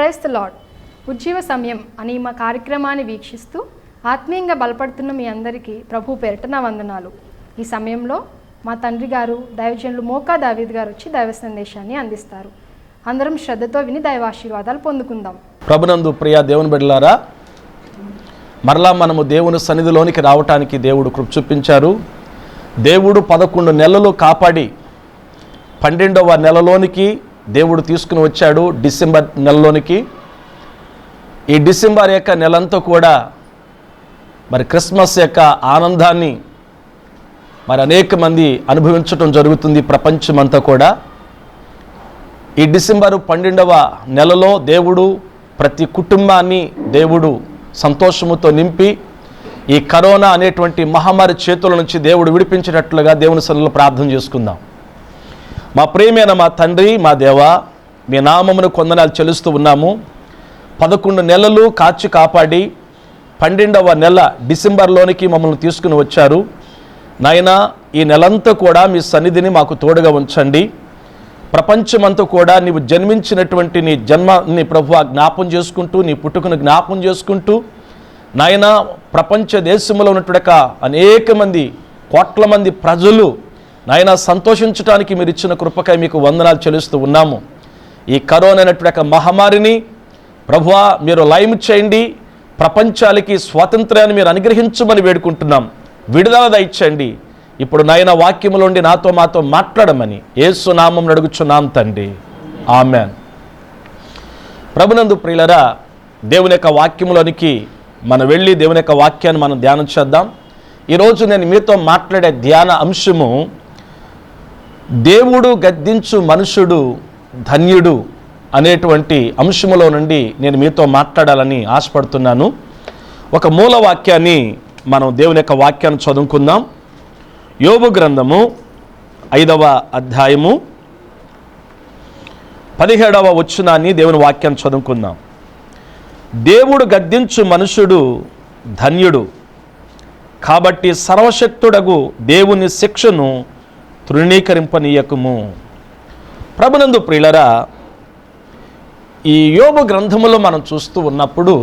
Praise the lord. ఉజ్జీవ సమయం అని మా కార్యక్రమాన్ని వీక్షిస్తూ ఆత్మీయంగా బలపడుతున్న మీ అందరికీ ప్రభు పేరిట నా వందనాలు. ఈ సమయంలో మా తండ్రి గారు దైవజనులు మోకా దావీద్ గారు వచ్చి దైవ సందేశాన్ని అందిస్తారు. అందరం శ్రద్ధతో విని దైవాశీర్వాదాలు పొందుకుందాం. ప్రభునందు ప్రియ దేవుని బిడ్డలారా, మరలా మనము దేవుని సన్నిధిలోనికి రావటానికి దేవుడు కృప చూపించారు. దేవుడు 11 నెలలు కాపాడి 12వ నెలలోనికి దేవుడు తీసుకుని వచ్చాడు. డిసెంబర్ నెలలోనికి. ఈ డిసెంబర్ యొక్క నెలంతా కూడా మరి క్రిస్మస్ యొక్క ఆనందాన్ని మరి అనేక మంది అనుభవించటం జరుగుతుంది ప్రపంచమంతా కూడా. ఈ డిసెంబరు 12వ నెలలో దేవుడు ప్రతి కుటుంబాన్ని దేవుడు సంతోషముతో నింపి ఈ కరోనా అనేటువంటి మహమ్మారి చేతుల నుంచి దేవుడు విడిపించినట్లుగా దేవుని సన్నిధిలో ప్రార్థన చేసుకుందాం. మా ప్రియమైన మా తండ్రి, మా దేవా, మీ నామమును కొందనాలు చెల్లిస్తూ ఉన్నాము. 11 నెలలు కాచి కాపాడి 12వ నెల డిసెంబర్లోనికి మమ్మల్ని తీసుకుని వచ్చారు. నాయనా, ఈ నెలంతా కూడా మీ సన్నిధిని మాకు తోడుగా ఉంచండి. ప్రపంచమంతా కూడా నీవు జన్మించినటువంటి నీ జన్మని ప్రభువా జ్ఞాపం చేసుకుంటూ, నీ పుట్టుకను జ్ఞాపం చేసుకుంటూ, నాయనా, ప్రపంచ దేశంలో ఉన్నటువంటి అనేక మంది, కోట్ల మంది ప్రజలు నాయనా సంతోషించడానికి మీరు ఇచ్చిన కృపకై మీకు వందనాలు చెల్లిస్తూ ఉన్నాము. ఈ కరోనా అనేటువంటి మహమ్మారిని ప్రభువా మీరు లయం చేయండి. ప్రపంచాలకి స్వాతంత్ర్యాన్ని మీరు అనుగ్రహించమని వేడుకుంటున్నాం. విడుదల దయచేయండి. ఇప్పుడు నాయన వాక్యములోండి నాతో మాతో మాట్లాడమని యేసు నామం అడుగుచున్నాం తండ్రి, ఆమెన్. ప్రభునందు ప్రియులరా, దేవుని యొక్క వాక్యములోనికి మనం వెళ్ళి దేవుని యొక్క వాక్యాన్ని మనం ధ్యానం చేద్దాం. ఈరోజు నేను మీతో మాట్లాడే ధ్యాన అంశము, దేవుడు గద్దించు మనుషుడు ధన్యుడు అనేటువంటి అంశములో నుండి నేను మీతో మాట్లాడాలని ఆశపడుతున్నాను. ఒక మూల వాక్యాన్ని మనం దేవుని యొక్క వాక్యాన్ని చదువుకుందాం. యోబు గ్రంథము 5వ అధ్యాయము 17వ వచనాన్ని దేవుని వాక్యాన్ని చదువుకుందాం. దేవుడు గద్దించు మనుషుడు ధన్యుడు, కాబట్టి సర్వశక్తుడగు దేవుని శిక్షను తృణీకరింపనీయకము. ప్రభునందు ప్రియులరా, ఈ యోబు గ్రంథములో మనం చూస్తూ ఉన్నప్పుడు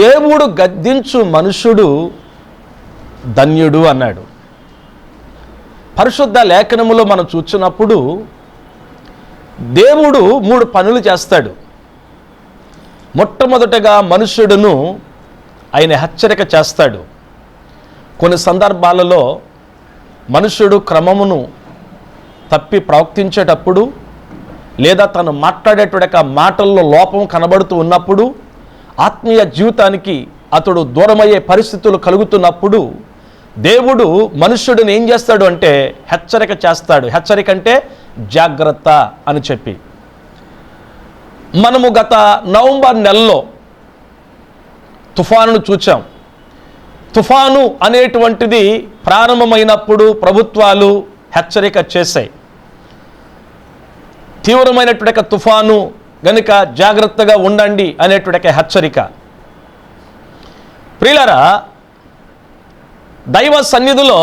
దేవుడు గద్దించు మనుషుడు ధన్యుడు అన్నాడు. పరిశుద్ధ లేఖనములో మనం చూసినప్పుడు దేవుడు 3 పనులు చేస్తాడు. మొట్టమొదటగా మనుషుడును ఆయన హెచ్చరిక చేస్తాడు. కొన్ని సందర్భాలలో మనుషుడు క్రమమును తప్పి ప్రవర్తించేటప్పుడు, లేదా తను మాట్లాడేటువంటి మాటల్లో లోపం కనబడుతూ ఉన్నప్పుడు, ఆత్మీయ జీవితానికి అతడు దూరమయ్యే పరిస్థితులు కలుగుతున్నప్పుడు దేవుడు మనుష్యుడిని ఏం చేస్తాడు అంటే హెచ్చరిక చేస్తాడు. హెచ్చరిక అంటే జాగ్రత్త అని చెప్పి. మనము గత నవంబర్ నెలలో తుఫానును చూచాం. తుఫాను అనేటువంటిది ప్రారంభమైనప్పుడు ప్రభుత్వాలు హెచ్చరిక చేశాయి. తీవ్రమైనటువంటి తుఫాను గనుక జాగ్రత్తగా ఉండండి అనేటువంటి హెచ్చరిక. ప్రియులారా, దైవ సన్నిధిలో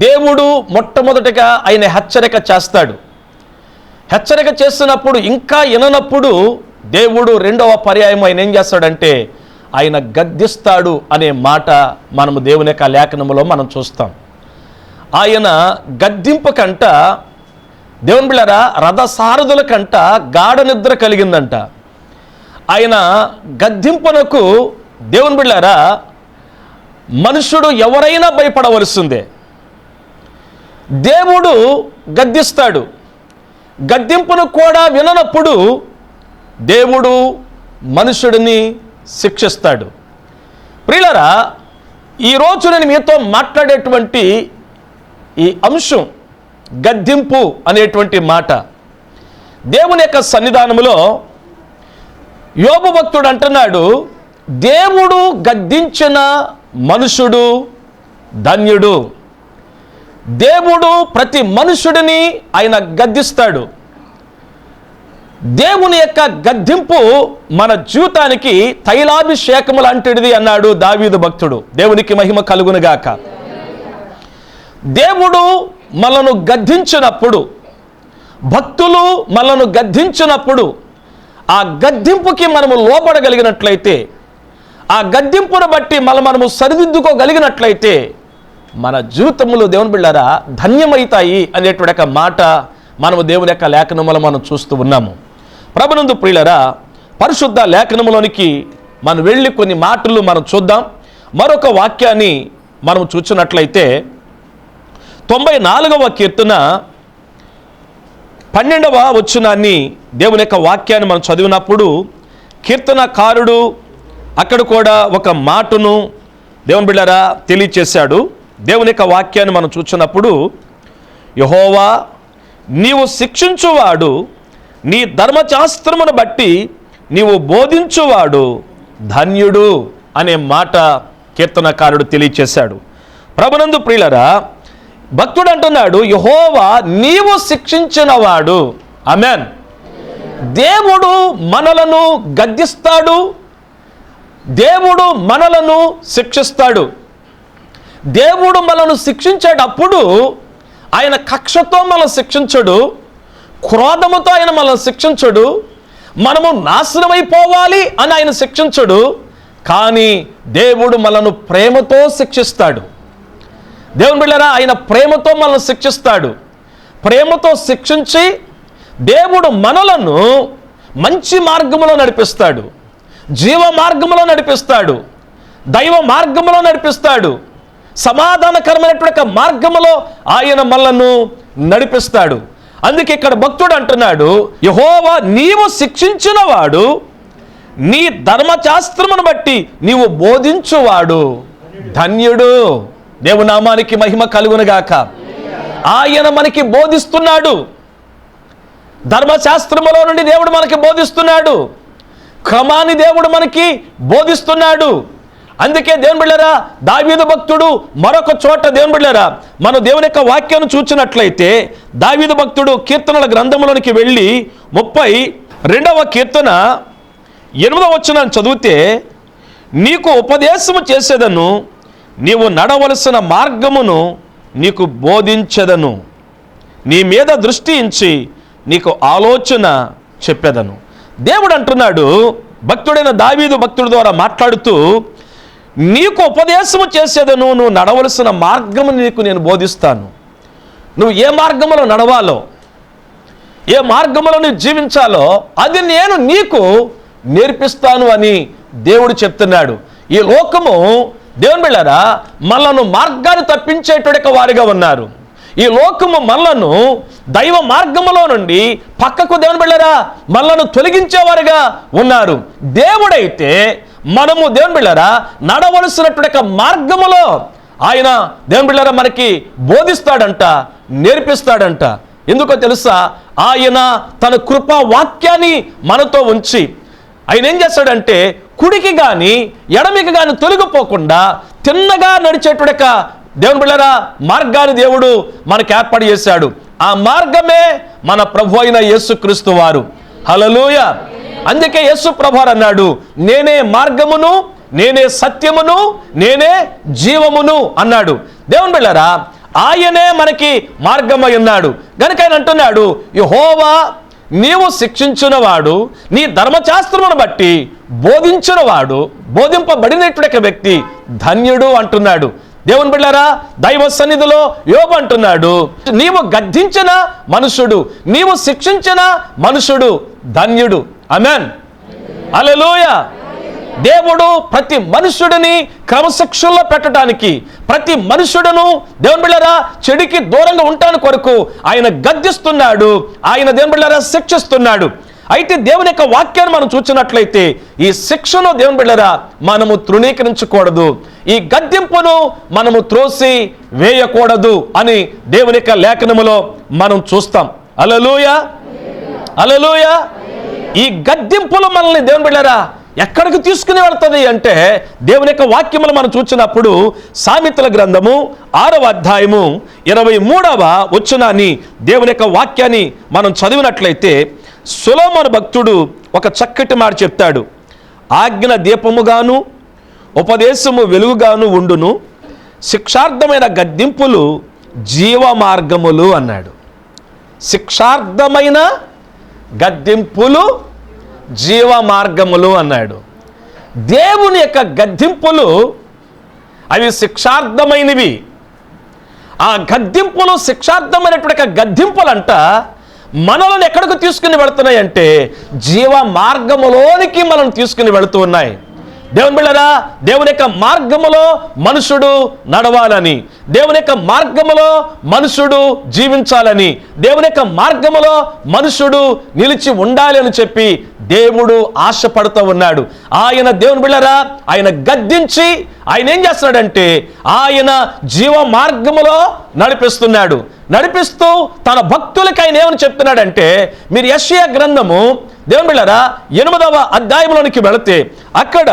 దేవుడు మొట్టమొదటిగా ఆయన హెచ్చరిక చేస్తాడు. హెచ్చరిక చేస్తున్నప్పుడు ఇంకా విననప్పుడు దేవుడు 2వ పర్యాయం ఆయన ఏం చేస్తాడంటే ఆయన గద్దిస్తాడు అనే మాట మనము దేవుని యొక్క లేఖనములో మనం చూస్తాం. ఆయన గద్దింపు కంట దేవుని బిళ్ళారా రథసారథుల కంట గాఢ నిద్ర కలిగిందంట. ఆయన గద్దింపునకు దేవుని బిళ్ళారా మనుషుడు ఎవరైనా భయపడవలసిందే. దేవుడు గద్దిస్తాడు. గద్దింపును కూడా విననప్పుడు దేవుడు మనుషుడిని శిక్షిస్తాడు. ప్రియులారా, ఈరోజు నేను మీతో మాట్లాడేటువంటి ఈ అంశం గద్దింపు అనేటువంటి మాట. దేవుని యొక్క సన్నిధానములో యోబు భక్తుడు అంటున్నాడు, దేవుడు గద్దించిన మనుషుడు ధన్యుడు. దేవుడు ప్రతి మనుషుడిని ఆయన గద్దిస్తాడు. దేవుని యొక్క గద్దింపు మన జీవితానికి తైలాభిషేకము లాంటిది అన్నాడు దావీదు భక్తుడు. దేవునికి మహిమ కలుగునుగాక. దేవుడు మనను గద్దించినప్పుడు భక్తులు మనను గద్దించినప్పుడు ఆ గద్దింపుకి మనము లోబడగలిగినట్లయితే, ఆ గద్దింపును బట్టి మనము సరిదిద్దుకోగలిగినట్లయితే మన జీవితంలో దేవుని బిడ్డలారా ధన్యమవుతాయి అనేటువంటి ఒక మాట మనము దేవుని యొక్క లేఖనములో మనం చూస్తూ ఉన్నాము. ప్రభునందు ప్రియులారా, పరిశుద్ధ లేఖనములోనికి మనం వెళ్ళి కొన్ని మాటలు మనం చూద్దాం. మరొక వాక్యాన్ని మనం చూసినట్లయితే 94వ కీర్తన 12వ వచనాన్ని దేవుని యొక్క వాక్యాన్ని మనం చదివినప్పుడు కీర్తనకారుడు అక్కడ కూడా ఒక మాటను దేవుని బిడ్డలారా తెలియచేశాడు. దేవుని యొక్క వాక్యాన్ని మనం చూసినప్పుడు, యెహోవా నీవు శిక్షించువాడు, నీ ధర్మశాస్త్రమును బట్టి నీవు బోధించువాడు ధన్యుడు అనే మాట కీర్తనకారుడు తెలియచేశాడు. ప్రభునందు ప్రియులరా, భక్తుడు అంటున్నాడు, యెహోవా నీవు శిక్షించినవాడు. ఆమేన్. దేవుడు మనలను గద్దిస్తాడు, దేవుడు మనలను శిక్షిస్తాడు. దేవుడు మనను శిక్షించేటప్పుడు ఆయన కక్షతో మనల్ని శిక్షించడు, క్రోధముతో ఆయన మనల్ని శిక్షించడు, మనము నాశనమైపోవాలి అని ఆయన శిక్షించడు. కానీ దేవుడు మనను ప్రేమతో శిక్షిస్తాడు. దేవుని బిడ్డలారా, ఆయన ప్రేమతో మనల్ని శిక్షిస్తాడు. ప్రేమతో శిక్షించి దేవుడు మనలను మంచి మార్గములో నడిపిస్తాడు, జీవ మార్గములో నడిపిస్తాడు, దైవ మార్గములో నడిపిస్తాడు, సమాధానకరమైనటువంటి మార్గములో ఆయన మనలను నడిపిస్తాడు. అందుకే ఇక్కడ భక్తుడు అంటున్నాడు, యెహోవా నీవు శిక్షించినవాడు, నీ ధర్మశాస్త్రమును బట్టి నీవు బోధించువాడు ధన్యుడు. దేవునామానికి మహిమ కలుగునుగాక. ఆయన మనకి బోధిస్తున్నాడు. ధర్మశాస్త్రములో నుండి దేవుడు మనకి బోధిస్తున్నాడు, క్రమాన్ని దేవుడు మనకి బోధిస్తున్నాడు. అందుకే దేవుని బిడ్డలారా, దావీదు భక్తుడు మరొక చోట దేవుని బిడ్డలారా మనం దేవుని యొక్క వాక్యాన్ని చూచినట్లయితే, దావీదు భక్తుడు కీర్తనల గ్రంథంలోనికి వెళ్ళి 32వ కీర్తన 8వ వచనాన్ని చదివితే, నీకు ఉపదేశము చేసేదను, నీవు నడవలసిన మార్గమును నీకు బోధించెదను, నీ మీద దృష్టి ఉంచి నీకు ఆలోచన చెప్పేదను. దేవుడు అంటున్నాడు, భక్తుడైన దావీదు భక్తుడి ద్వారా మాట్లాడుతూ, నీకు ఉపదేశము చేసేదను, నువ్వు నడవలసిన మార్గము నీకు నేను బోధిస్తాను. నువ్వు ఏ మార్గములో నడవాలో, ఏ మార్గములో నువ్వు జీవించాలో అది నేను నీకు నేర్పిస్తాను అని దేవుడు చెప్తున్నాడు. ఈ లోకము దేవుని బిడ్డలారా మనలను మార్గాన్ని తప్పించేటువంటి వారిగా ఉన్నారు. ఈ లోకము మనలను దైవ మార్గములో నుండి పక్కకు దేవుని బిడ్డలారా మనలను తొలగించేవారుగా ఉన్నారు. దేవుడైతే మనము దేవుని బిడ్డలారా నడవలసినటువంటి మార్గములో ఆయన దేవుని బిడ్డలారా మనకి బోధిస్తాడంట, నేర్పిస్తాడంట. ఎందుకో తెలుసా, ఆయన తన కృపా వాక్యాన్ని మనతో ఉంచి ఆయన ఏం చేస్తాడంటే, కుడికి కానీ ఎడమికి కానీ తొలగిపోకుండా తిన్నగా నడిచేటువంటి దేవుని బిడ్డలారా మార్గాన్ని దేవుడు మనకు ఏర్పాటు చేశాడు. ఆ మార్గమే మన ప్రభు అయిన యేసుక్రీస్తు వారు. హల్లెలూయా. అందుకే యేసు ప్రభువారు అన్నాడు, నేనే మార్గమును, నేనే సత్యమును, నేనే జీవమును అన్నాడు. దేవుని బిడ్డలారా ఆయనే మనకి మార్గమై ఉన్నాడు. గనుక ఆయన అంటున్నాడు, యెహోవా నీవు శిక్షించినవాడు, నీ ధర్మశాస్త్రమును బట్టి బోధించినవాడు, బోధింపబడినటువంటి వ్యక్తి ధన్యుడు అంటున్నాడు. దేవుని బిడ్డలారా దైవ సన్నిధిలో యోబు అంటున్నాడు, నీవు గద్దించిన మనుషుడు, నీవు శిక్షించిన మనుషుడు ధన్యుడు. ఆమేన్. హల్లెలూయా. దేవుడు ప్రతి మనుషుడిని క్రమశిక్షణలో పెట్టడానికి, ప్రతి మనుషుడును దేవుని బిడ్డలారా చెడుకి దూరంగా ఉండటానికి కొరకు ఆయన గద్దిస్తున్నాడు, ఆయన దేవుని బిడ్డలారా శిక్షిస్తున్నాడు. అయితే దేవుని యొక్క వాక్యాన్ని మనం చూసినట్లయితే ఈ శిక్షను దేవుని బిడ్డలారా మనము తృణీకరించకూడదు, ఈ గద్దింపును మనము త్రోసి వేయకూడదు అని దేవుని యొక్క లేఖనములో మనం చూస్తాం. హల్లెలూయా, హల్లెలూయా. ఈ గద్దింపులు మనల్ని దేవుని బిడ్డలారా ఎక్కడికి తీసుకుని వెళ్తుంది అంటే, దేవుని యొక్క వాక్యములు మనం చూసినప్పుడు సామెతల గ్రంథము 6వ అధ్యాయము 23వ వచనాన్ని దేవుని యొక్క వాక్యాన్ని మనం చదివినట్లయితే, సొలొమోను భక్తుడు ఒక చక్కటి మాట చెప్తాడు, ఆజ్ఞ దీపముగాను ఉపదేశము వెలుగుగాను ఉండును, శిక్షార్థమైన గద్దింపులు జీవ మార్గములు అన్నాడు. శిక్షార్థమైన గద్దింపులు జీవ మార్గములు అన్నాడు. దేవుని యొక్క గద్దింపులు అవి శిక్షార్థమైనవి. ఆ గద్దింపులు శిక్షార్థమైనటువంటి గద్దింపులంట మనల్ని ఎక్కడికి తీసుకుని వెళుతున్నాయంటే జీవ మార్గములోనికి మనం తీసుకుని వెళుతూ ఉన్నాయి. దేవుని బిడ్డలారా, దేవుని యొక్క మార్గములో మనుషుడు నడవాలని, దేవుని యొక్క మార్గములో మనుషుడు జీవించాలని, దేవుని యొక్క మార్గములో మనుషుడు నిలిచి ఉండాలి అని చెప్పి దేవుడు ఆశపడుతూ ఉన్నాడు. ఆయన దేవుని బిడ్డలారా, ఆయన గద్దించి ఆయన ఏం చేస్తున్నాడంటే ఆయన జీవ మార్గములో నడిపిస్తున్నాడు. నడిపిస్తూ తన భక్తులకి ఆయన ఏమని చెప్తున్నాడంటే, మీరు యెషయా గ్రంథము దేవుని బిడ్డలారా 8వ అధ్యాయంలోనికి వెళితే అక్కడ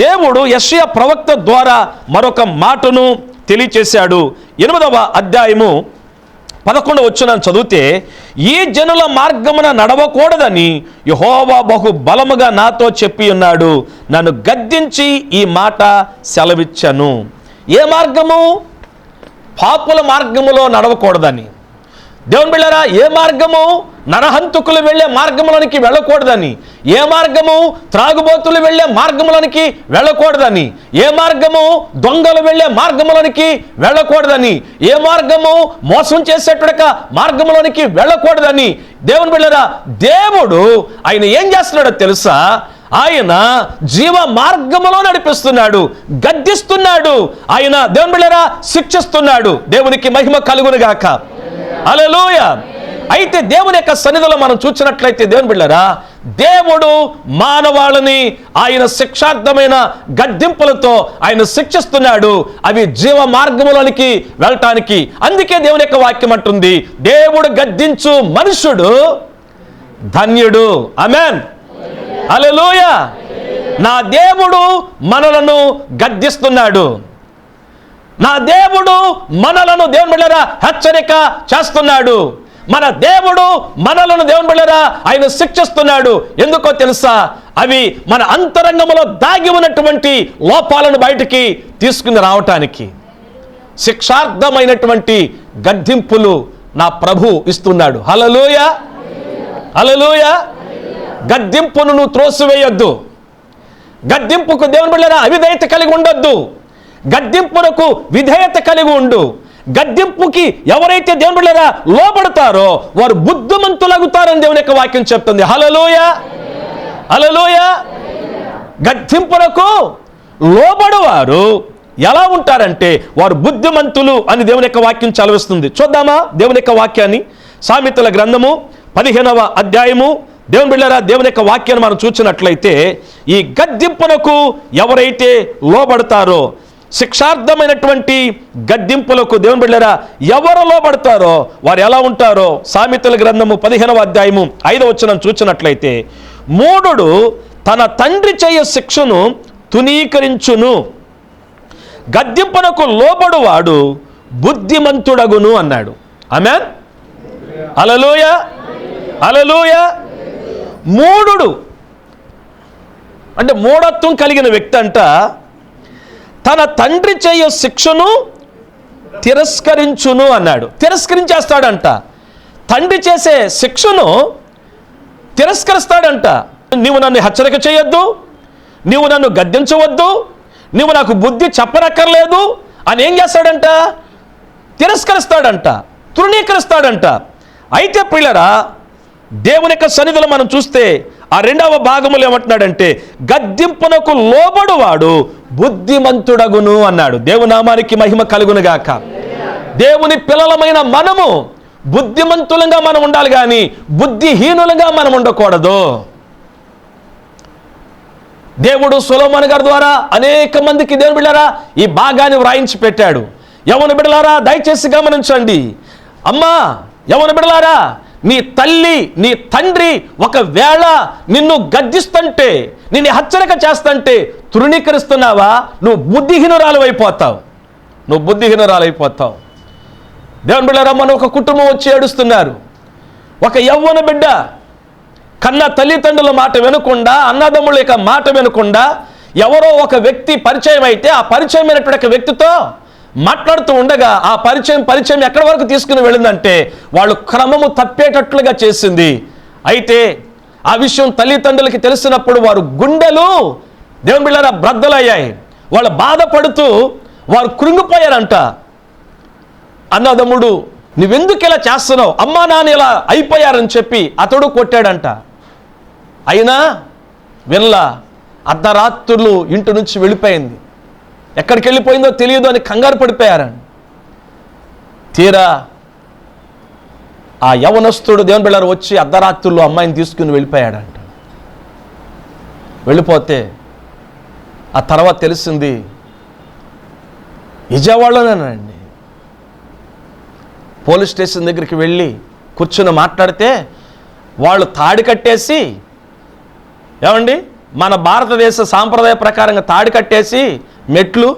దేవుడు యెషయా ప్రవక్త ద్వారా మరొక మాటను తెలియచేశాడు. 8వ అధ్యాయము 11వ వచనం చదివితే, ఈ జనుల మార్గమున నడవకూడదని యెహోవా బహు బలముగా నాతో చెప్పి ఉన్నాడు, నన్ను గద్దించి ఈ మాట సెలవిచ్చను. ఏ మార్గము? పాపుల మార్గములో నడవకూడదని. దేవుని బిడ్డలారా, ఏ మార్గము? నరహంతకులు వెళ్ళే మార్గములనికి వెళ్ళకూడదని. ఏ మార్గము? త్రాగుబోతులు వెళ్ళే మార్గములనికి వెళ్ళకూడదని. ఏ మార్గము? దొంగలు వెళ్ళే మార్గములనికి వెళ్ళకూడదని. ఏ మార్గము? మోసం చేసేటువంటి మార్గములనికి వెళ్ళకూడదని. దేవుని బిడ్డలారా, దేవుడు ఆయన ఏం చేస్తున్నాడో తెలుసా? ఆయన జీవ మార్గములో నడిపిస్తున్నాడు, గద్దిస్తున్నాడు. ఆయన దేవుని బిడ్డలారా శిక్షిస్తున్నాడు. దేవునికి మహిమ కలుగును గాక. హల్లెలూయా. అయితే దేవుని యొక్క సన్నిధిలో మనం చూసినట్లయితే దేవుని బిడ్డలారా, దేవుడు మానవాళిని ఆయన శిక్షార్థమైన గద్దింపులతో ఆయన శిక్షిస్తున్నాడు, అవి జీవ మార్గములోనికి వెళ్ళటానికి. అందుకే దేవుని యొక్క వాక్యం అంటుంది, దేవుడు గద్దించు మనుషుడు ధన్యుడు. ఆమేన్. హల్లెలూయా. నా దేవుడు మనలను గద్దిస్తున్నాడు. నా దేవుడు మనలను దేవుని బిడ్డలారా హెచ్చరిక చేస్తున్నాడు. మన దేవుడు మనలను దేవుని బిడ్డలారా ఆయన శిక్షిస్తున్నాడు. ఎందుకో తెలుసా? అవి మన అంతరంగంలో దాగి ఉన్నటువంటి లోపాలను బయటికి తీసుకుని రావటానికి. శిక్షార్థమైనటువంటి గద్దింపులు నా ప్రభు ఇస్తున్నాడు. హల్లెలూయా, హల్లెలూయా. గద్దింపును నువ్వు త్రోసివేయొద్దు. గద్దింపుకు దేవుని బిడ్డలారా అవిధేయత కలిగి ఉండొద్దు. గద్దింపునకు విధేయత కలిగి ఉండు. గద్దింపుకి ఎవరైతే దేవుని బిడ్డలారా లోబడతారో వారు బుద్ధిమంతులగుతారని దేవుని యొక్క వాక్యం చెప్తుంది. హల్లెలూయా, హల్లెలూయా. గద్దింపునకు లోబడువారు ఎలా ఉంటారంటే వారు బుద్ధిమంతులు అని దేవుని యొక్క వాక్యం చదివిస్తుంది. చూద్దామా దేవుని యొక్క వాక్యాన్ని? సామెతల గ్రంథము 15వ అధ్యాయము. దేవుని బిడ్డలారా, దేవుని యొక్క వాక్యాన్ని మనం చూసినట్లయితే ఈ గద్దింపునకు ఎవరైతే లోబడతారో, శిక్షార్థమైనటువంటి గద్దింపులకు దేవుని బిడ్డలారా ఎవరు లోబడతారో వారు ఎలా ఉంటారో సామెతల గ్రంథము 15వ అధ్యాయము 5వ వచనం చూసినట్లయితే, మూఢుడు తన తండ్రి చేయ శిక్షను తునీకరించును, గద్దింపునకు లోబడువాడు బుద్ధిమంతుడగును అన్నాడు. ఆమేన్. హల్లెలూయా, హల్లెలూయా. మూఢుడు అంటే మూఢత్వం కలిగిన వ్యక్తి అంట తన తండ్రి చేయ శిక్షను తిరస్కరించును అన్నాడు. తిరస్కరించేస్తాడంట. తండ్రి చేసే శిక్షను తిరస్కరిస్తాడంట. నీవు నన్ను హెచ్చరిక చేయొద్దు, నీవు నన్ను గద్దించవద్దు, నీవు నాకు బుద్ధి చెప్పనక్కర్లేదు అని ఏం చేస్తాడంట? తిరస్కరిస్తాడంట, తృణీకరిస్తాడంట. అయితే పిల్లరా, దేవుని యొక్క సన్నిధిలో మనం చూస్తే ఆ 2వ భాగములు ఏమంటున్నాడంటే గద్దింపునకు లోబడువాడు బుద్ధిమంతుడగును అన్నాడు. దేవుని నామానికి మహిమ కలుగును గాక. దేవుని పిల్లలమైన మనము బుద్ధిమంతులుగా మనం ఉండాలి కానీ బుద్ధిహీనులుగా మనం ఉండకూడదు. దేవుడు సొలొమోను గారి ద్వారా అనేక మందికి దేవుని బిడ్డలారా ఈ భాగాన్ని వ్రాయించి పెట్టాడు. యవ్వన బిడ్డలారా దయచేసి గమనించండి. అమ్మా యవ్వన బిడ్డలారా, నీ తల్లి నీ తండ్రి ఒకవేళ నిన్ను గద్దిస్తుంటే, నిన్ను హెచ్చరిక చేస్తుంటే తృణీకరిస్తున్నావా? నువ్వు బుద్ధిహీనురాలు అయిపోతావు. నువ్వు బుద్ధిహీనురాలు అయిపోతావు. దేవుని బిడ్డలారా, మన ఒక కుటుంబం వచ్చి ఏడుస్తున్నారు. ఒక యవ్వన బిడ్డ కన్న తల్లిదండ్రుల మాట వినకుండా, అన్నదమ్ముల యొక్క మాట వినకుండా ఎవరో ఒక వ్యక్తి పరిచయం అయితే ఆ పరిచయమైనటువంటి వ్యక్తితో మాట్లాడుతూ ఉండగా ఆ పరిచయం ఎక్కడి వరకు తీసుకుని వెళ్ళిందంటే వాళ్ళు క్రమము తప్పేటట్లుగా చేసింది. అయితే ఆ విషయం తల్లిదండ్రులకి తెలిసినప్పుడు వారు గుండెలు దేవుని బిడ్డలారా బ్రద్దలయ్యాయి. వాళ్ళు బాధపడుతూ వారు కృంగిపోయారంట. అన్నదమ్ముడు నువ్వెందుకు ఇలా చేస్తున్నావు, అమ్మా నాన్న ఇలా అయిపోయారని చెప్పి అతడు కొట్టాడంట. అయినా వినలా. అర్ధరాత్రులు ఇంటి నుంచి వెళ్ళిపోయింది. ఎక్కడికి వెళ్ళిపోయిందో తెలియదు అని కంగారు పడిపోయారని. తీరా ఆ యవనస్తుడు దేవుని బిడ్డలారా వచ్చి అర్ధరాత్రుల్లో అమ్మాయిని తీసుకుని వెళ్ళిపోయాడంట. వెళ్ళిపోతే ఆ తర్వాత తెలిసింది విజయవాడలోనేనండి. పోలీస్ స్టేషన్ దగ్గరికి వెళ్ళి కూర్చుని మాట్లాడితే వాళ్ళు తాడి కట్టేసి, ఏమండి మన భారతదేశ సాంప్రదాయ ప్రకారంగా తాడి కట్టేసి మెట్లు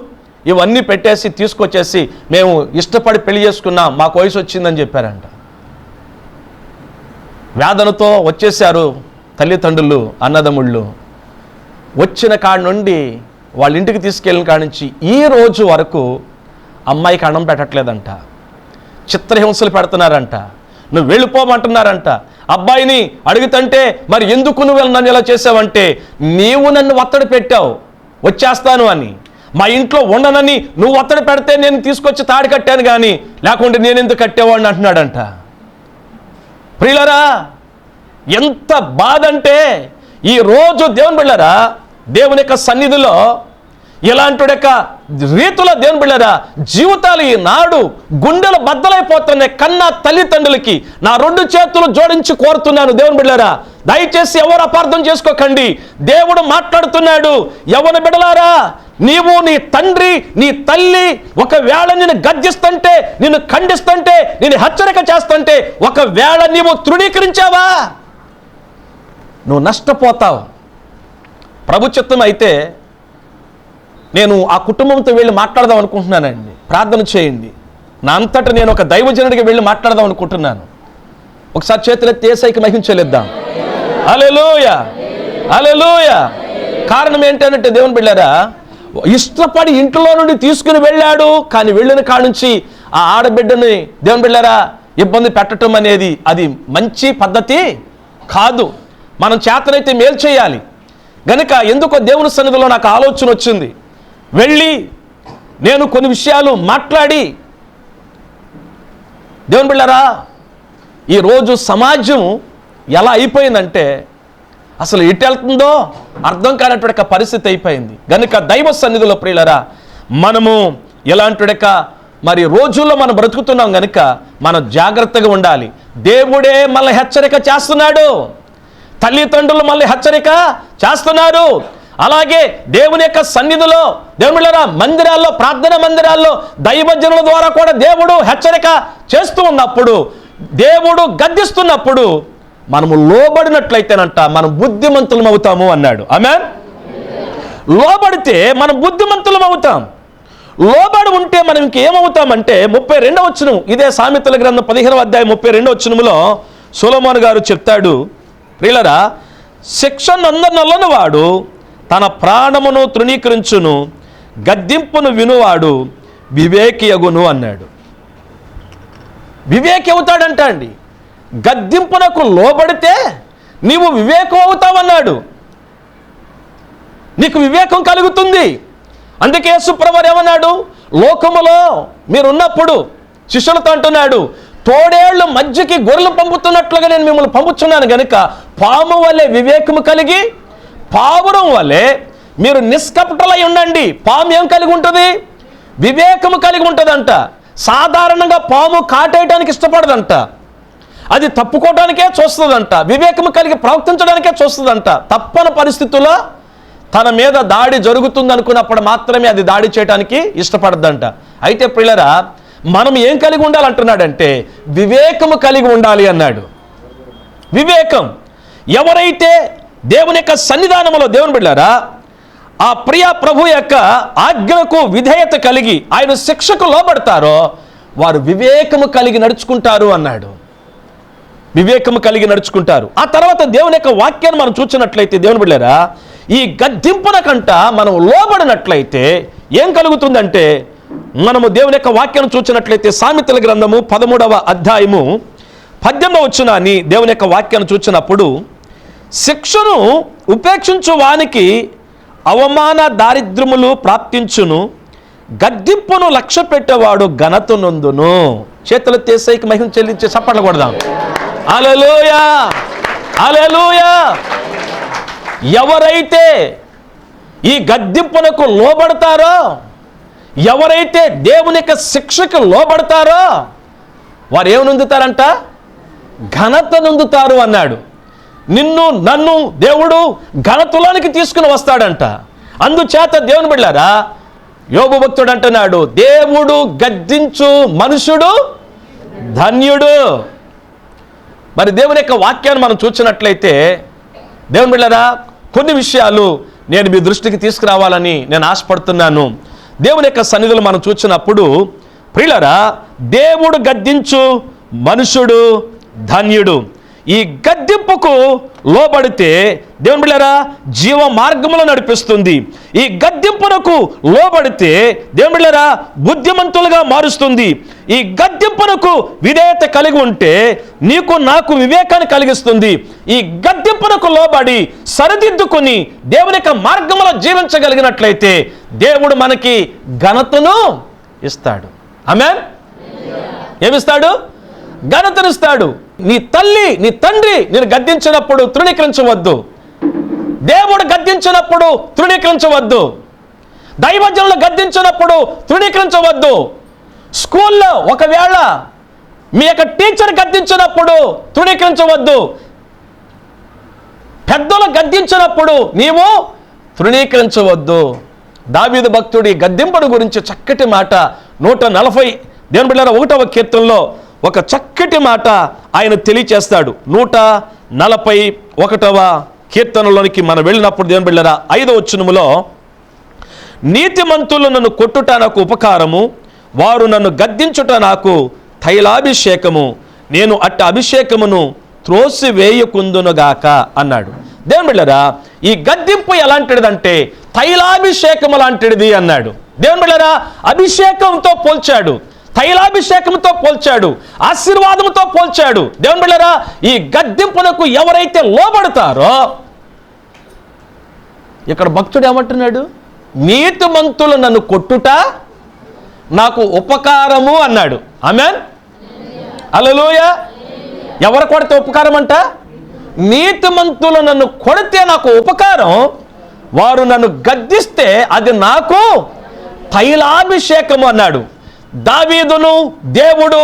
ఇవన్నీ పెట్టేసి తీసుకొచ్చేసి మేము ఇష్టపడి పెళ్లి చేసుకున్నాం, మాకు వయసు వచ్చిందని చెప్పారంట. వేదనతో వచ్చేసారు తల్లిదండ్రులు, అన్నదమ్ముళ్ళు. వచ్చిన కాడి నుండి వాళ్ళ ఇంటికి తీసుకెళ్ళిన కాడి నుంచి ఈ రోజు వరకు అమ్మాయికి అన్నం పెట్టట్లేదంట. చిత్రహింసలు పెడుతున్నారంట. నువ్వు వెళ్ళిపోమంటున్నారంట. అబ్బాయిని అడుగుతుంటే మరి ఎందుకు నువ్వు నన్ను ఇలా చేసావంటే, నీవు నన్ను ఒత్తిడి పెట్టావు వచ్చేస్తాను అని, మా ఇంట్లో ఉండనని నువ్వు ఒత్తిడి పెడితే నేను తీసుకొచ్చి తాడి కట్టాను కానీ లేకుంటే నేను ఎందుకు కట్టేవాడిని అంటున్నాడంట. ప్రియులరా ఎంత బాధ అంటే, ఈరోజు దేవుని బిడ్డలారా దేవుని యొక్క సన్నిధిలో ఇలాంటి యొక్క రీతిలో దేవుని బిడ్డలారా జీవితాలు ఈనాడు గుండెలు బద్దలైపోతున్నాయి. కన్నా తల్లిదండ్రులకి నా 2 చేతులు జోడించి కోరుతున్నాను దేవుని బిడ్డలారా, దయచేసి ఎవరు అపార్థం చేసుకోకండి. దేవుడు మాట్లాడుతున్నాడు. యవ్వన బిడ్డలారా, నీవు నీ తండ్రి నీ తల్లి ఒకవేళ నిన్ను గద్దిస్తుంటే, నిన్ను ఖండిస్తుంటే, నిన్ను హెచ్చరిక చేస్తుంటే ఒకవేళ నీవు తృణీకరించావా నువ్వు నష్టపోతావు. ప్రభు చిత్తం అయితే నేను ఆ కుటుంబంతో వెళ్ళి మాట్లాడదాం అనుకుంటున్నానండి. ప్రార్థన చేయండి. నా అంతటా నేను ఒక దైవజనుడికి వెళ్ళి మాట్లాడదాం అనుకుంటున్నాను. ఒకసారి చేతులెత్తి యేసయ్యకి మహిమ చెల్లిద్దాం. హల్లెలూయా, హల్లెలూయా. కారణం ఏంటంటే దేవుని బిడ్డలారా, ఇష్టపడి ఇంట్లో నుండి తీసుకుని వెళ్ళాడు, కానీ వెళ్ళిన కాడ నుంచి ఆ ఆడబిడ్డని దేవుని బిడ్డలారా ఇబ్బంది పెట్టడం అనేది అది మంచి పద్ధతి కాదు. మనం చేతనైతే మేలు చేయాలి. గనుక ఎందుకో దేవుని సన్నిధిలో నాకు ఆలోచన వచ్చింది. వెళ్ళి నేను కొన్ని విషయాలు మాట్లాడి, దేవుని బిడ్డలారా ఈరోజు సమాజం ఎలా అయిపోయిందంటే అసలు ఎటు వెళ్తుందో అర్థం కానటువంటి పరిస్థితి అయిపోయింది. గనుక దైవ సన్నిధిలో ప్రియులరా మనము ఎలాంటి మరి రోజుల్లో మనం బ్రతుకుతున్నాం గనుక మనం జాగ్రత్తగా ఉండాలి. దేవుడే మళ్ళీ హెచ్చరిక చేస్తున్నాడు. తల్లిదండ్రులు మళ్ళీ హెచ్చరిక చేస్తున్నారు. అలాగే దేవుని యొక్క సన్నిధిలో దేవుళ్ళరా మందిరాల్లో, ప్రార్థన మందిరాల్లో దైవజనుల ద్వారా కూడా దేవుడు హెచ్చరిక చేస్తూ ఉన్నప్పుడు, దేవుడు గద్దిస్తున్నప్పుడు మనము లోబడినట్లయితేనంట మనం బుద్ధిమంతులం అవుతాము అన్నాడు. ఆమేన్. లోబడితే మనం బుద్ధిమంతులం అవుతాం. లోబడి ఉంటే మనం ఇంకేమవుతామంటే 32వ వచనం, ఇదే సామెతల గ్రంథం 15వ అధ్యాయం 32వ వచనంలో సొలొమోను గారు చెప్తాడు, ప్రియులరా శిక్ష నొందనొల్లని వాడు తన ప్రాణమును తృణీకరించును, గద్దింపును వినువాడు వివేకియగును అన్నాడు. వివేకి అవుతాడంట అండి. గద్దింపునకు లోబడితే నీవు వివేకం అవుతావన్నాడు. నీకు వివేకం కలుగుతుంది. అందుకే యేసుప్రభువు ఏమన్నాడు, లోకములో మీరున్నప్పుడు శిష్యులతో అంటున్నాడు, తోడేళ్లు మధ్యకి గొర్రెలు పంపుతున్నట్లుగా నేను మిమ్మల్ని పంపుచున్నాను గనుక పాము వలె వివేకము కలిగి పావురం వలె మీరు నిష్కపటలై ఉండండి. పాము ఏం కలిగి ఉంటుంది? వివేకము కలిగి ఉంటుందంట. సాధారణంగా పాము కాటేయడానికి ఇష్టపడదంట, అది తప్పుకోవడానికే చూస్తుందంట. వివేకము కలిగి ప్రవర్తించడానికే చూస్తుందంట. తప్పని పరిస్థితుల్లో తన మీద దాడి జరుగుతుంది అనుకున్నప్పుడు మాత్రమే అది దాడి చేయడానికి ఇష్టపడద్దంట. అయితే ప్రియులరా మనం ఏం కలిగి ఉండాలంటున్నాడంటే వివేకము కలిగి ఉండాలి అన్నాడు. వివేకం. ఎవరైతే దేవుని యొక్క సన్నిధానంలో దేవుని బిడ్డలారా ఆ ప్రియ ప్రభు యొక్క ఆజ్ఞకు విధేయత కలిగి ఆయన శిక్షకు లోబడతారో వారు వివేకము కలిగి నడుచుకుంటారు అన్నాడు. వివేకము కలిగి నడుచుకుంటారు. ఆ తర్వాత దేవుని యొక్క వాక్యాన్ని మనం చూసినట్లయితే దేవుని బిడ్డలారా ఈ గద్దింపున కంట మనం లోబడినట్లయితే ఏం కలుగుతుందంటే మనము దేవుని యొక్క వాక్యం చూచినట్లయితే సామెతల గ్రంథము 13వ అధ్యాయము 18వ వచనాన్ని దేవుని యొక్క వాక్యాన్ని చూచినప్పుడు, శిక్షను ఉపేక్షించు వానికి అవమాన దారిద్ర్యములు ప్రాప్తించును, గద్దింపును లక్ష్య పెట్టేవాడు ఘనత నొందును. చేతులు తీసేకి మహిమ చెల్లించి చప్పట్లు కొడదాం. హల్లెలూయా, హల్లెలూయా. ఎవరైతే ఈ గద్దింపునకు లోబడతారో, ఎవరైతే దేవుని యొక్క శిక్షకు లోబడతారో వారు ఏమి నొందుతారంట? ఘనత నొందుతారు అన్నాడు. నిన్ను నన్ను దేవుడు ఘనతలోనికి తీసుకుని వస్తాడంట. అందుచేత దేవుని బిడ్డలారా, యోబు భక్తుడు అంటున్నాడు, దేవుడు గద్దించు మనుషుడు ధన్యుడు. మరి దేవుని యొక్క వాక్యాన్ని మనం చూసినట్లయితే దేవుని బిడ్డలారా, కొన్ని విషయాలు నేను మీ దృష్టికి తీసుకురావాలని నేను ఆశపడుతున్నాను. దేవుని యొక్క సన్నిధులు మనం చూసినప్పుడు ప్రియులారా, దేవుడు గద్దించు మనుషుడు ధన్యుడు. ఈ గద్దింపుకు లోబడితే దేవుని బిడ్డలారా జీవ మార్గములో నడిపిస్తుంది. ఈ గద్దింపునకు లోబడితే దేవుని బిడ్డలారా బుద్ధిమంతులుగా మారుస్తుంది. ఈ గద్దింపునకు విధేయత కలిగి ఉంటే నీకు నాకు వివేకాన్ని కలిగిస్తుంది. ఈ గద్దింపునకు లోబడి సరిదిద్దుకొని దేవుని యొక్క మార్గములో జీవించగలిగినట్లయితే దేవుడు మనకి ఘనతను ఇస్తాడు. ఆమేన్. ఏమిస్తాడు? ఘనతనిస్తాడు. నీ తల్లి నీ తండ్రి నేను గద్దించినప్పుడు తృణీకరించవద్దు. దేవుడు గద్దించినప్పుడు తృణీకరించవద్దు. దైవజనులు గద్దించినప్పుడు తృణీకరించవద్దు. స్కూల్లో ఒకవేళ మీ యొక్క టీచర్ గద్దించినప్పుడు తృణీకరించవద్దు. పెద్దలు గద్దించినప్పుడు నీవు తృణీకరించవద్దు. దావీదు భక్తుడి గద్దింపుడు గురించి చక్కటి మాట 140 దేవుని బిడ్డలారా 1వ కీర్తనలో ఒక చక్కటి మాట ఆయన తెలియచేస్తాడు. 141వ కీర్తనలోనికి మనం వెళ్ళినప్పుడు దేవుని బిడ్డలారా 5వ వచనములో, నీతిమంతులు నన్ను కొట్టుట నాకు ఉపకారము, వారు నన్ను గద్దించుట నాకు తైలాభిషేకము, నేను అట్టి అభిషేకమును త్రోసివేయకుందునుగాక అన్నాడు. దేవుని బిడ్డలారా, ఈ గద్దింపు ఎలాంటిదంటే తైలాభిషేకము లాంటిది అన్నాడు. దేవుని బిడ్డలారా, అభిషేకంతో పోల్చాడు, తైలాభిషేకంతో పోల్చాడు, ఆశీర్వాదంతో పోల్చాడు. దేవుని బిడ్డలారా, ఈ గద్దింపునకు ఎవరైతే లోబడతారో, ఇక్కడ భక్తుడు ఏమంటున్నాడు? నీతిమంతులు నన్ను కొట్టుట నాకు ఉపకారము అన్నాడు. ఆమేన్. హల్లెలూయా. ఎవరు కొడితే ఉపకారం అంట? నీతిమంతులు నన్ను కొడితే నాకు ఉపకారం, వారు నన్ను గద్దిస్తే అది నాకు తైలాభిషేకము అన్నాడు. దావీదును దేవుడు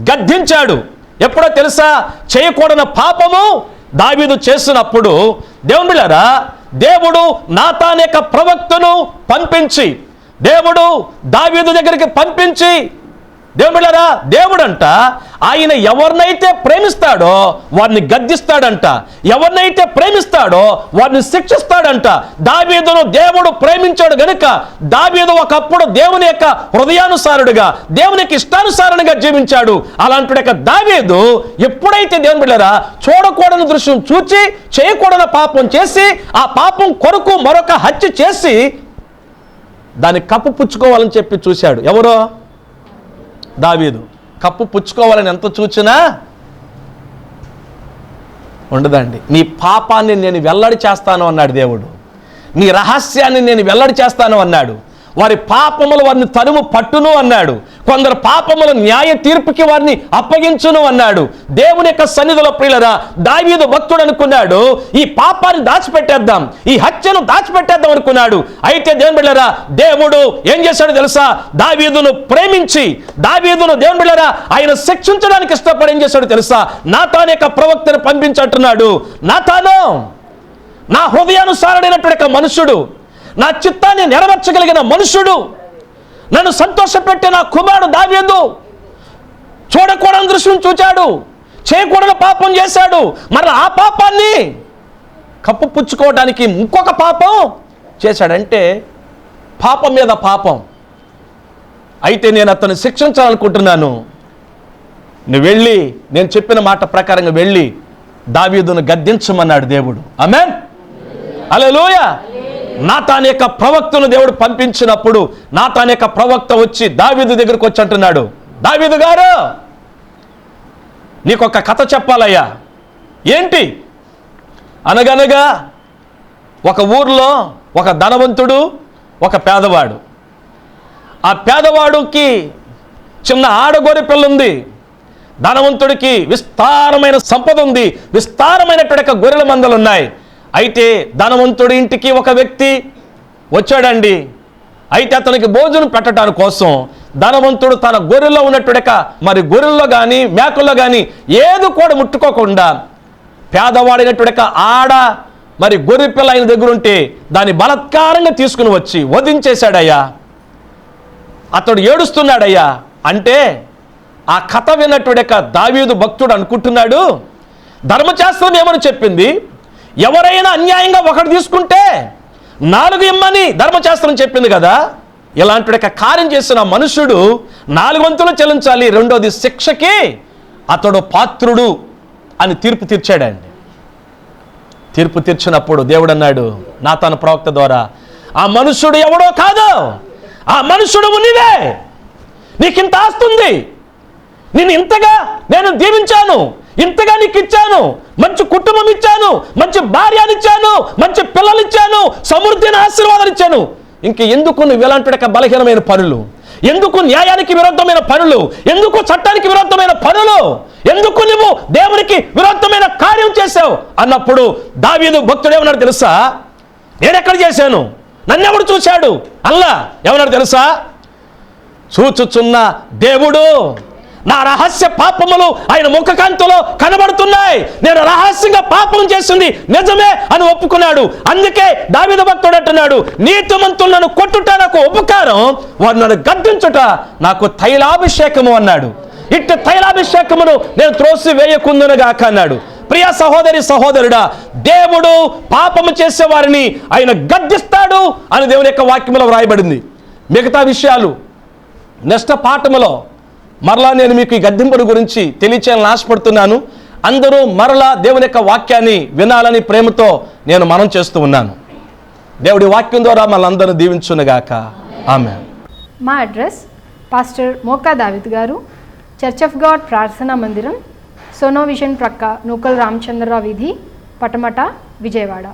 గద్దించాడు. ఎప్పుడో తెలుసా? చేయకూడని పాపము దావీదు చేసినప్పుడు దేవుని బిడ్డలారా దేవుడు నాతాన్ యొక్క ప్రవక్తను పంపించి, దేవుడు దావీదు దగ్గరికి పంపించి, దేవుని బిడ్డలారా దేవుడంట ఆయన ఎవరినైతే ప్రేమిస్తాడో వారిని గద్దిస్తాడంట, ఎవరినైతే ప్రేమిస్తాడో వారిని శిక్షిస్తాడంట. దావీదును దేవుడు ప్రేమించాడు గనుక దావీదు ఒకప్పుడు దేవుని యొక్క హృదయానుసారుడుగా, దేవునికి ఇష్టానుసారంగా జీవించాడు. అలాంటి యొక్క దావీదు ఎప్పుడైతే దేవుని బిడ్డలారా చూడకూడని దృశ్యం చూచి, చేయకూడని పాపం చేసి, ఆ పాపం కొరకు మరొక హత్య చేసి దాన్ని కప్పు పుచ్చుకోవాలని చెప్పి చూశాడు. ఎవరో? దావీదు. కప్పు పుచ్చుకోవాలని ఎంత చూచినా ఉండదండి. నీ పాపాన్ని నేను వెల్లడి చేస్తాను అన్నాడు దేవుడు. నీ రహస్యాన్ని నేను వెల్లడి చేస్తాను అన్నాడు. వారి పాపములు వారిని తరుము పట్టును అన్నాడు. కొందరు పాపముల న్యాయ తీర్పుకి వారిని అప్పగించును అన్నాడు. దేవుని యొక్క సన్నిధిలో ప్రియులరా దావీదు భక్తుడు అనుకున్నాడు, ఈ పాపాన్ని దాచిపెట్టేద్దాం, ఈ హత్యను దాచిపెట్టేద్దాం అనుకున్నాడు. అయితే దేవుని బిడ్డలారా దేవుడు ఏం చేశాడు తెలుసా? దావీదును ప్రేమించి, దావీదును దేవుని బిడ్డలారా ఆయన శిక్షించడానికి ఇష్టపడి ఏం చేశాడు తెలుసా? నాతాన్ యొక్క ప్రవక్తను పంపించట్టున్నాడు. నాతాను నా హృదయానుసారుడైనటువంటి మనుషుడు, నా చిత్తాన్ని నెరవేర్చగలిగిన మనుషుడు, నన్ను సంతోషపెట్టే నా కుమారుడు దావీదు చూడకూడని దృశ్యం చూచాడు, చేయకూడని పాపం చేశాడు. మరి ఆ పాపాన్ని కప్పుపుచ్చుకోవడానికి ఇంకొక పాపం చేశాడంటే పాపం మీద పాపం. అయితే నేను అతన్ని శిక్షించాలనుకుంటున్నాను, నువ్వు వెళ్ళి నేను చెప్పిన మాట ప్రకారంగా వెళ్ళి దావీదును గద్దించమన్నాడు దేవుడు. ఆమేన్. హల్లెలూయా. నాతాన్ యొక్క ప్రవక్తను దేవుడు పంపించినప్పుడు నాతాన్ యొక్క ప్రవక్త వచ్చి దావీదు దగ్గరకు వచ్చి అంటున్నాడు, దావీదు గారు నీకొక కథ చెప్పాలయ్యా. ఏంటి అనగనగా ఒక ఊర్లో ఒక ధనవంతుడు, ఒక పేదవాడు. ఆ పేదవాడికి చిన్న ఆడగొర్రె పిల్ల ఉంది, ధనవంతుడికి విస్తారమైన సంపద ఉంది, విస్తారమైనటువంటి గొర్రెల మందలు ఉన్నాయి. అయితే ధనవంతుడి ఇంటికి ఒక వ్యక్తి వచ్చాడండి. అయితే అతనికి భోజనం పెట్టడానికి కోసం ధనవంతుడు తన గొర్రెల్లో ఉన్నట్టుడక మరి గొర్రెల్లో కానీ మేకల్లో కానీ ఏది కూడా ముట్టుకోకుండా పేదవాడైనట్టుడక ఆడ మరి గొర్రె పిల్ల ఆయన దగ్గర ఉంటే దాన్ని బలత్కారంగా తీసుకుని వచ్చి వధించేశాడయ్యా. అతడు ఏడుస్తున్నాడయ్యా. అంటే ఆ కథ విన్నట్టుడక దావీదు భక్తుడు అనుకుంటున్నాడు, ధర్మశాస్త్రం ఏమని చెప్పింది, ఎవరైనా అన్యాయంగా ఒకటి తీసుకుంటే 4 ఇమ్మని ధర్మశాస్త్రం చెప్పింది కదా. ఇలాంటి కార్యం చేసిన మనుషుడు 4 వంతులు చెల్లించాలి, రెండోది శిక్షకి అతడు పాత్రుడు అని తీర్పు తీర్చాడండి. తీర్పు తీర్చినప్పుడు దేవుడు అన్నాడు నాతాను ప్రవక్త ద్వారా, ఆ మనుషుడు ఎవడో కాదు, ఆ మనుషుడు నీవే. నీకింత ఆస్తుంది, నేను ఇంతగా నేను దీవించాను, ఇంతగా నీకు ఇచ్చాను, మంచి కుటుంబం ఇచ్చాను, మంచి భార్యనిచ్చాను, మంచి పిల్లలు ఇచ్చాను, సమృద్ధిని ఆశీర్వాదాలు ఇచ్చాను. ఇంక ఎందుకు నువ్వు ఇలాంటి బలహీనమైన పనులు, ఎందుకు న్యాయానికి విరుద్ధమైన పనులు, ఎందుకు చట్టానికి విరుద్ధమైన పనులు, ఎందుకు నువ్వు దేవునికి విరుద్ధమైన కార్యం చేశావు అన్నప్పుడు దావీదు భక్తుడు ఏమన్నాడు తెలుసా, నేనెక్కడ చేశాను, నన్నెవడు చూశాడు అల్లా ఏమన్నాడు తెలుసా, చూచుచున్న దేవుడు నా రహస్య పాపములు ఆయన ముఖకాంతిలో కనబడుతున్నాయి, నేను రహస్యంగా పాపం చేసింది నిజమే అని ఒప్పుకున్నాడు. అందుకే దావీదు భక్తుడు అంటున్నాడు, నీతిమంతులు నన్ను కొట్టుట నాకు ఉపకారం, వారు నన్ను గద్దించుట నాకు తైలాభిషేకము అన్నాడు. ఇట్టి తైలాభిషేకమును నేను త్రోసి వేయకుందునుగాక అన్నాడు. ప్రియ సహోదరి సహోదరుడా, దేవుడు పాపము చేసే వారిని ఆయన గద్దిస్తాడు అని దేవుని యొక్క వాక్యములో వ్రాయబడింది. మిగతా విషయాలు నెక్స్ట్ పాఠములో మరలా నేను మీకు ఈ గద్దింపుల గురించి తెలియచేయాలని ఆశపడుతున్నాను. అందరూ మరలా దేవుని యొక్క వాక్యాన్ని వినాలని ప్రేమతో నేను మనం చేస్తూ ఉన్నాను. దేవుడి వాక్యం ద్వారా మనందరూ దీవించునుగాక. ఆమేన్. మా అడ్రస్ పాస్టర్ మోకా దావిద్ గారు, చర్చ్ ఆఫ్ గాడ్ ప్రార్థనా మందిరం, సోనో విజన్ ప్రక్క, నూకల్ రామచంద్రరావు వీధి, పటమట, విజయవాడ.